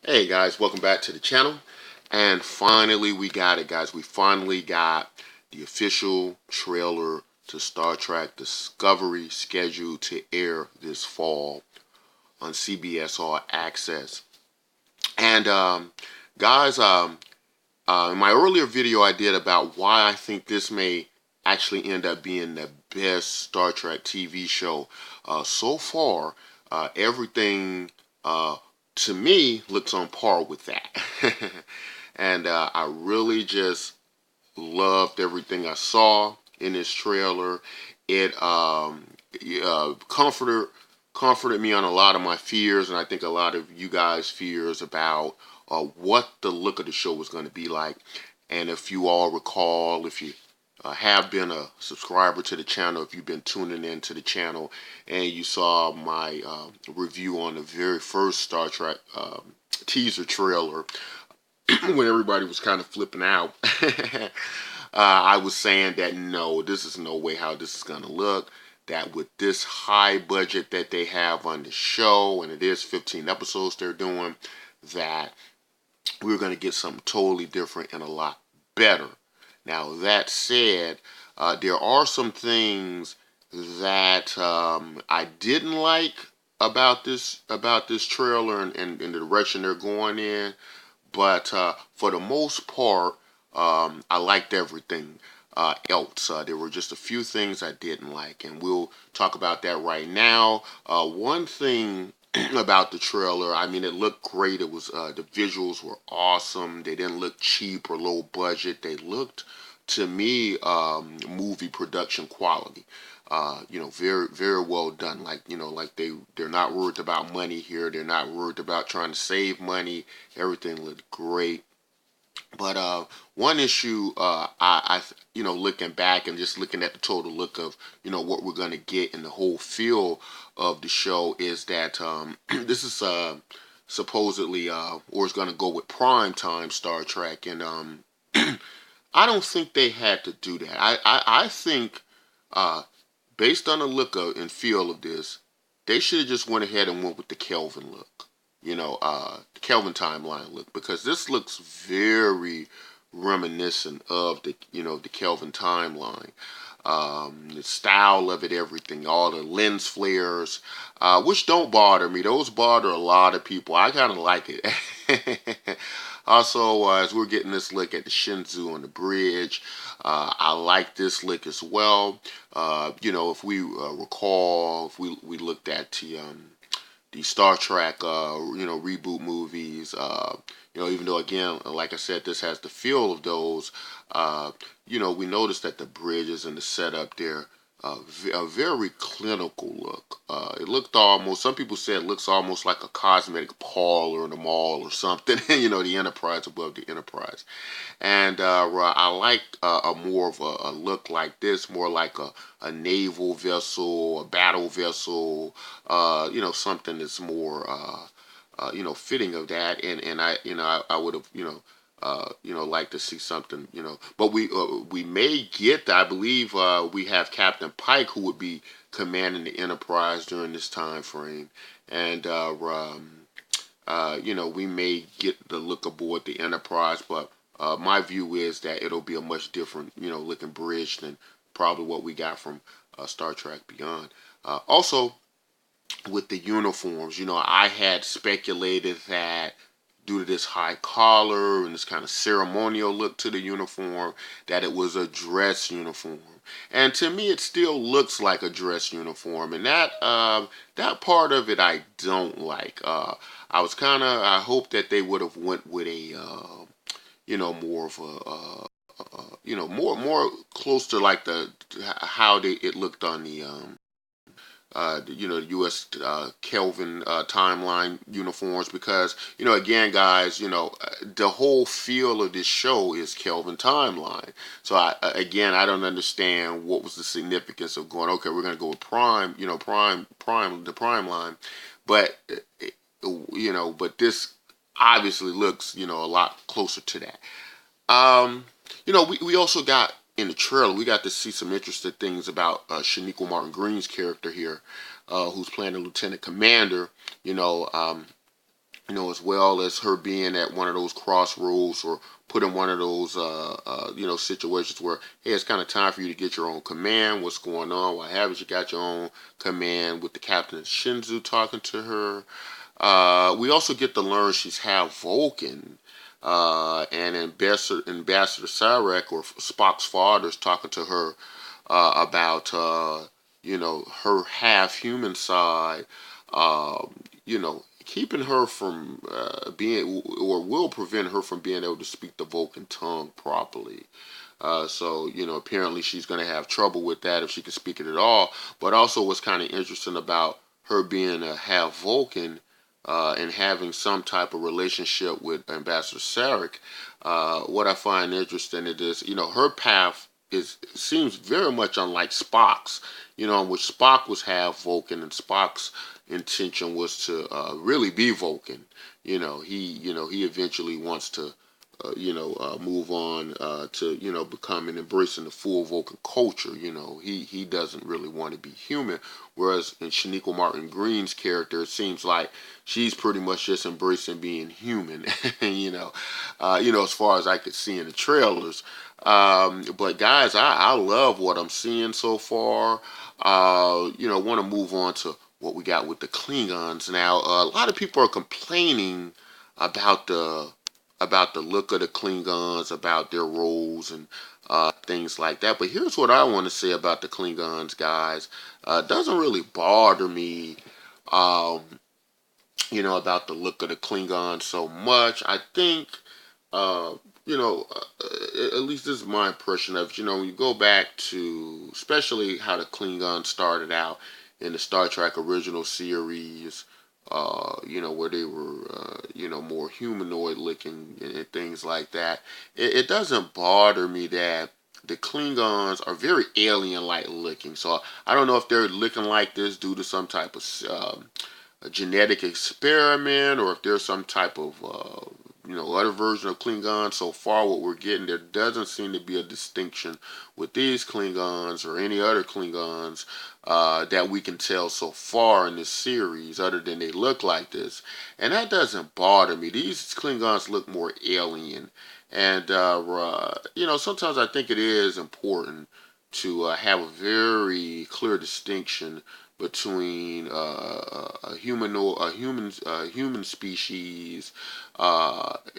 Hey guys, welcome back to the channel. And finally we got it, guys. We finally got the official trailer to Star Trek Discovery, scheduled to air this fall on CBS All Access. And guys, in my earlier video I did about why I think this may actually end up being the best Star Trek TV show so far. Everything to me looks on par with that. And I really just loved everything I saw in this trailer. It comforted me on a lot of my fears, and I think a lot of you guys' fears about what the look of the show was going to be like. And if you all recall, if you have been a subscriber to the channel, if you've been tuning in to the channel, and you saw my review on the very first Star Trek teaser trailer, when everybody was kind of flipping out, I was saying that no, this is no way how this is going to look. That with this high budget that they have on the show, and it is 15 episodes they're doing, that we're going to get something totally different and a lot better. Now that said, there are some things that I didn't like about this trailer and the direction they're going in. But for the most part, I liked everything else. There were just a few things I didn't like, and we'll talk about that right now. One thing about the trailer, I mean, it looked great. It was the visuals were awesome. They didn't look cheap or low budget. They looked, to me, movie production quality. Very, very well done. Like, like they're not worried about money here. They're not worried about trying to save money. Everything looked great. But one issue, looking back and just looking at the total look of, what we're going to get in the whole feel of the show, is that this is supposedly, or is going to go with prime time Star Trek. And I don't think they had to do that. I think, based on the look of and feel of this, they should have just went ahead and went with the Kelvin look. The Kelvin timeline look, because this looks very reminiscent of the Kelvin timeline. The style of it, everything, all the lens flares, which don't bother me. Those bother a lot of people. I kind of like it. Also, as we're getting this look at the Shenzhou on the bridge, I like this look as well. If we recall, if we looked at the Star Trek, reboot movies, even though, again, like I said, this has the feel of those, we noticed that the bridges and the setup there, a very clinical look. It looked almost, some people said it looks almost like a cosmetic parlor in a mall or something, the Enterprise above the Enterprise. And I like a more of a look like this, more like a naval vessel, a battle vessel, something that's more, fitting of that. And I would have, like to see something, but we may get, I believe, we have Captain Pike, who would be commanding the Enterprise during this time frame. And, we may get the look aboard the Enterprise, but my view is that it'll be a much different, looking bridge than probably what we got from Star Trek Beyond. Also, with the uniforms, I had speculated that due to this high collar and this kind of ceremonial look to the uniform, that it was a dress uniform. And to me, it still looks like a dress uniform, and that part of it I don't like. I hope that they would have went with a, more of a, more close to like how it looked on the the U.S. Kelvin timeline uniforms, because, again, guys, the whole feel of this show is Kelvin timeline. So, I don't understand what was the significance of going, okay, we're going to go with prime, the prime line. But, but this obviously looks, a lot closer to that. We also got, in the trailer, we got to see some interesting things about Sonequa Martin-Green's character here, who's playing the lieutenant commander. as well as her being at one of those crossroads or put in one of those, situations where, hey, it's kind of time for you to get your own command. What's going on? What happens? You got your own command with the Captain Shinzu talking to her. We also get to learn she's half Vulcan. And Ambassador Sarek, or Spock's father, is talking to her about, her half human side. You know, keeping her from being, or will prevent her from being able to speak the Vulcan tongue properly. So, apparently she's going to have trouble with that if she can speak it at all. But also, what's kind of interesting about her being a half Vulcan and having some type of relationship with Ambassador Sarek, what I find interesting is, her path seems very much unlike Spock's, in which Spock was half Vulcan and Spock's intention was to really be Vulcan. He eventually wants to move on to become and embracing the full Vulcan culture. He doesn't really want to be human. Whereas in Sonequa Martin-Green's character, it seems like she's pretty much just embracing being human. As far as I could see in the trailers. But guys, I love what I'm seeing so far. Want to move on to what we got with the Klingons now. A lot of people are complaining about the look of the Klingons, about their roles and things like that. But here's what I want to say about the Klingons, guys. It doesn't really bother me, about the look of the Klingons so much. I think, at least this is my impression of, when you go back to, especially how the Klingons started out in the Star Trek original series, where they were, more humanoid looking and things like that. It doesn't bother me that the Klingons are very alien-like looking. So I don't know if they're looking like this due to some type of a genetic experiment, or if there's some type of other version of Klingon. So far, what we're getting, there doesn't seem to be a distinction with these Klingons or any other Klingons that we can tell so far in this series, other than they look like this. And that doesn't bother me. These Klingons look more alien. And, sometimes I think it is important to have a very clear distinction between human species,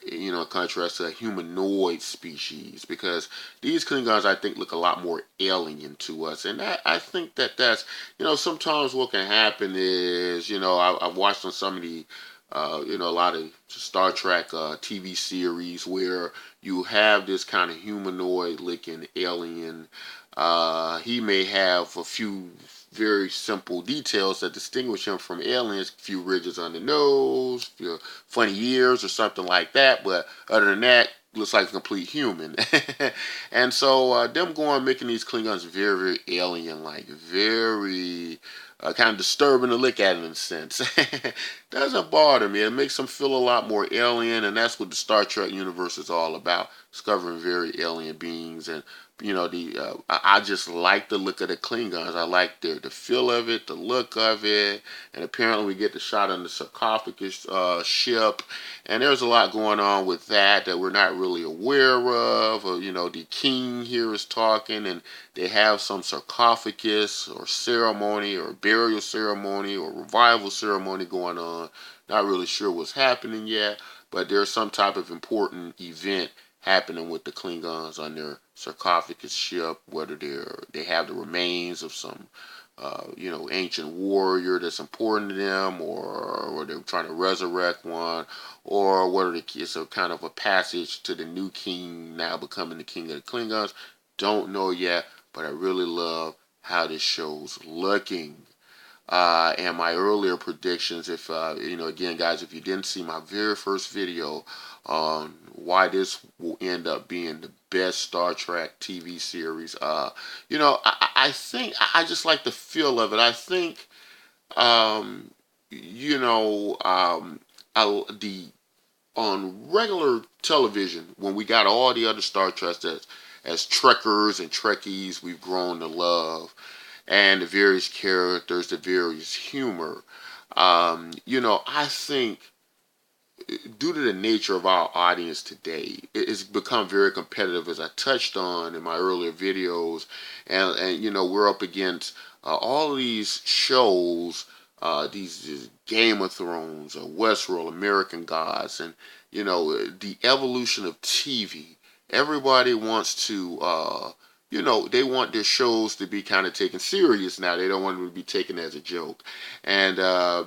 in contrast to a humanoid species, because these Klingons, I think, look a lot more alien to us, and I think that's, sometimes what can happen is, I've watched on some of the, a lot of Star Trek TV series where you have this kind of humanoid-looking alien. He may have a few very simple details that distinguish him from aliens, a few ridges on the nose, funny ears or something like that, but other than that, looks like a complete human. And so them making these Klingons very, very alien-like, very kind of disturbing to look at in a sense. Doesn't bother me. It makes them feel a lot more alien, and that's what the Star Trek universe is all about, discovering very alien beings. And I just like the look of the Klingons. I like the feel of it, the look of it, and apparently we get the shot on the sarcophagus ship, and there's a lot going on with that we're not really aware of. The king here is talking, and they have some sarcophagus or ceremony or burial ceremony or revival ceremony going on. Not really sure what's happening yet, but there's some type of important event happening with the Klingons on their sarcophagus ship, whether they have the remains of some ancient warrior that's important to them, or they're trying to resurrect one, or whether it's a kind of a passage to the new king now becoming the king of the Klingons. Don't know yet, but I really love how this show's looking. And my earlier predictions, if again, guys, if you didn't see my very first video on why this will end up being the best Star Trek TV series, I think I just like the feel of it. I think, the on regular television, when we got all the other Star Treks as Trekkers and Trekkies we've grown to love, and the various characters, the various humor. I think due to the nature of our audience today, it's become very competitive, as I touched on in my earlier videos, and you know, we're up against all of these shows, these Game of Thrones, Westworld, American Gods, and you know, the evolution of TV. Everybody wants to, you know, they want their shows to be kind of taken serious now. They don't want them to be taken as a joke, and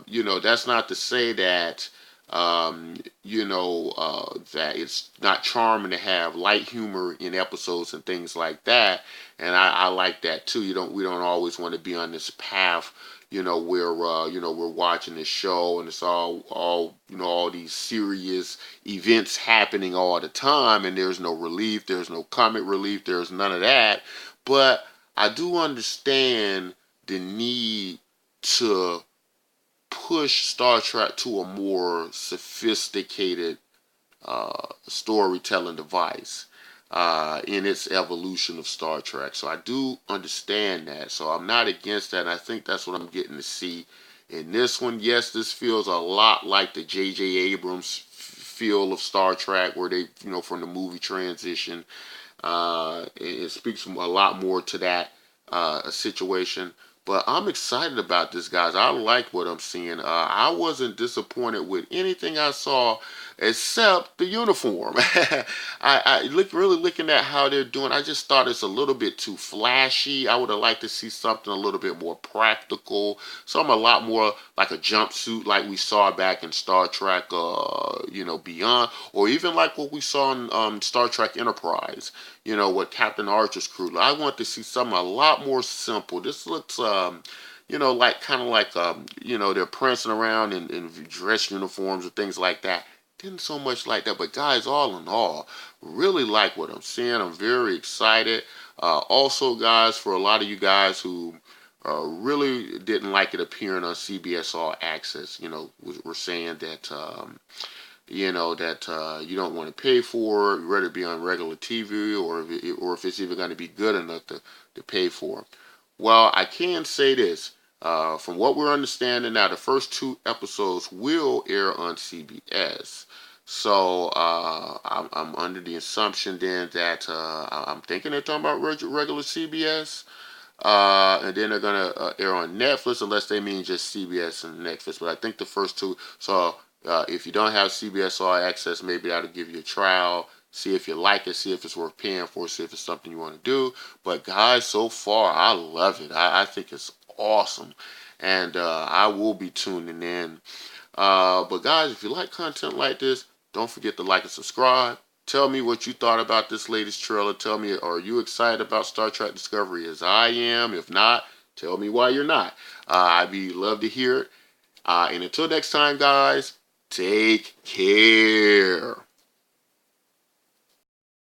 you know, that's not to say that you know, that it's not charming to have light humor in episodes and things like that. And I like that too. We don't always want to be on this path, you know, where, you know, we're watching this show and it's you know, all these serious events happening all the time and there's no relief, there's no comic relief, there's none of that. But I do understand the need to push Star Trek to a more sophisticated storytelling device in its evolution of Star Trek. So I do understand that. So I'm not against that. And I think that's what I'm getting to see in this one. Yes, this feels a lot like the J.J. Abrams feel of Star Trek, where they, you know, from the movie transition. It speaks a lot more to that situation. But I'm excited about this, guys. I like what I'm seeing. I wasn't disappointed with anything I saw except the uniform. Really looking at how they're doing. I just thought it's a little bit too flashy. I would have liked to see something a little bit more practical. Something a lot more like a jumpsuit like we saw back in Star Trek, you know, Beyond. Or even like what we saw in Star Trek Enterprise, you know, with Captain Archer's crew. I want to see something a lot more simple. This looks, you know, like kind of like, you know, they're prancing around in dress uniforms or things like that. Didn't so much like that, but guys, all in all, really like what I'm seeing. I'm very excited. Also, guys, for a lot of you guys who really didn't like it appearing on CBS All Access, you know, we're saying that, you know, that you don't want to pay for it, you'd rather be on regular TV, or if it's even going to be good enough to pay for. Well, I can say this. From what we're understanding now, the first 2 episodes will air on CBS. So I'm under the assumption then that I'm thinking they're talking about regular CBS. And then they're going to air on Netflix, unless they mean just CBS and Netflix. But I think the first 2. So if you don't have CBS All Access, maybe that'll give you a trial. See if you like it, see if it's worth paying for, see if it's something you want to do. But guys, so far, I love it. I think it's awesome. And I will be tuning in. But guys, if you like content like this, don't forget to like and subscribe. Tell me what you thought about this latest trailer. Tell me, are you excited about Star Trek Discovery as I am? If not, tell me why you're not. I'd love to hear it. And until next time, guys, take care.